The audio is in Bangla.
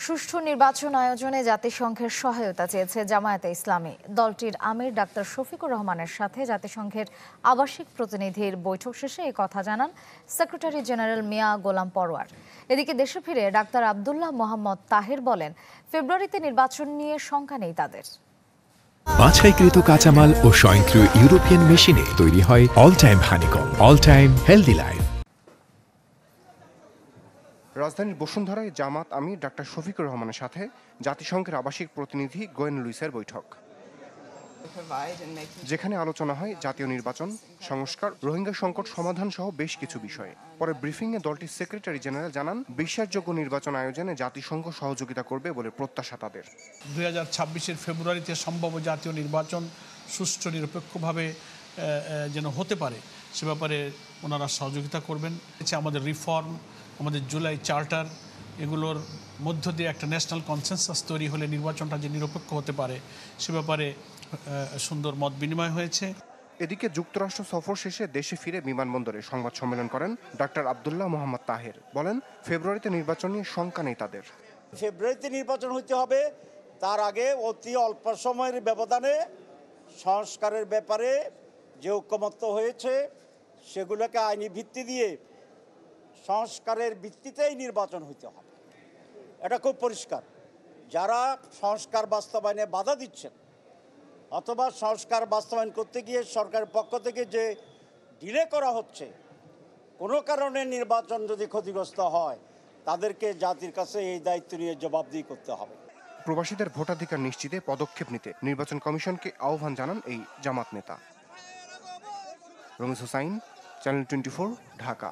সুষ্ঠু নির্বাচন আয়োজনে জাতিসংঘের সহায়তা চেয়েছে জামায়াতে ইসলামী। দলটির আমির ডাক্তার শফিকুর রহমানের সাথে জাতিসংঘের আবাসিক প্রতিনিধির বৈঠক শেষে এই কথা জানান সেক্রেটারি জেনারেল মিয়া গোলাম পরোয়ার। এদিকে দেশে ফিরে ডাক্তার আব্দুল্লাহ মোহাম্মদ তাহের বলেন, ফেব্রুয়ারিতে নির্বাচন নিয়ে শঙ্কা নেই তাদের। বাছাইকৃত কাঁচামাল ও স্বয়ংক্রিয় ইউরোপিয়ান মেশিনে তৈরি হয় all time honeycomb, all time healthy life. রাজধানীর বসুন্ধরায় জামাত আমির ডাক্তার শফিকুর রহমানের সাথে জাতিসংঘের আবাসিক প্রতিনিধি গোয়েন লুইসের বৈঠক, যেখানে আলোচনা হয় জাতীয় নির্বাচন, সংস্কার, রোহিঙ্গা সংকট সমাধান সহ বেশ কিছু বিষয়ে। পরে ব্রিফিংয়ে দলটির সেক্রেটারি জেনারেল জানান, বিশ্বাসযোগ্য নির্বাচন আয়োজনে জাতিসংঘ সহযোগিতা করবে বলে প্রত্যাশা তাদের। 2026-এর ফেব্রুয়ারিতে সম্ভব জাতীয় নির্বাচন সুষ্ঠু নিরপেক্ষভাবে যেন হতে পারে সে ব্যাপারে ওনারা সহযোগিতা করবেন। আমাদের রিফর্ম, আমাদের জুলাই চার্টার, এগুলোর মধ্য দিয়ে একটা ন্যাশনাল কনসেনসাস তৈরি হলে নির্বাচনটা যে নিরপেক্ষ হতে পারে সে ব্যাপারে সুন্দর মত বিনিময় হয়েছে। এদিকে যুক্তরাষ্ট্র সফর শেষে দেশে ফিরে বিমানবন্দরে সংবাদ সম্মেলন করেন ডাক্তার আব্দুল্লাহ মোহাম্মদ তাহের। বলেন, ফেব্রুয়ারিতে নির্বাচন নিয়ে শঙ্কা নেই তাদের। ফেব্রুয়ারিতে নির্বাচন হতে হবে, তার আগে অতি অল্প সময়ের ব্যবধানে সংস্কারের ব্যাপারে যে ঐকমত্য হয়েছে সেগুলোকে আইনি ভিত্তি দিয়ে সংস্কারের ভিত্তিতেই নির্বাচন হতে হবে। এটা খুব পরিষ্কার। যারা সংস্কার বাস্তবায়নে বাধা দিচ্ছেন অথবা সংস্কার বাস্তবায়ন করতে গিয়ে সরকারের পক্ষ থেকে যে ডিলে করা হচ্ছে, কোনো কারণে নির্বাচন যদি ক্ষতিগ্রস্ত হয় তাদেরকে জাতির কাছে এই দায়িত্ব নিয়ে জবাবদিহি করতে হবে। প্রবাসীদের ভোটাধিকার নিশ্চিতে পদক্ষেপ নিতে নির্বাচন কমিশনকে আহ্বান জানান এই জামাত নেতা। রমিজ হুসাইন, চ্যানেল 24, ঢাকা।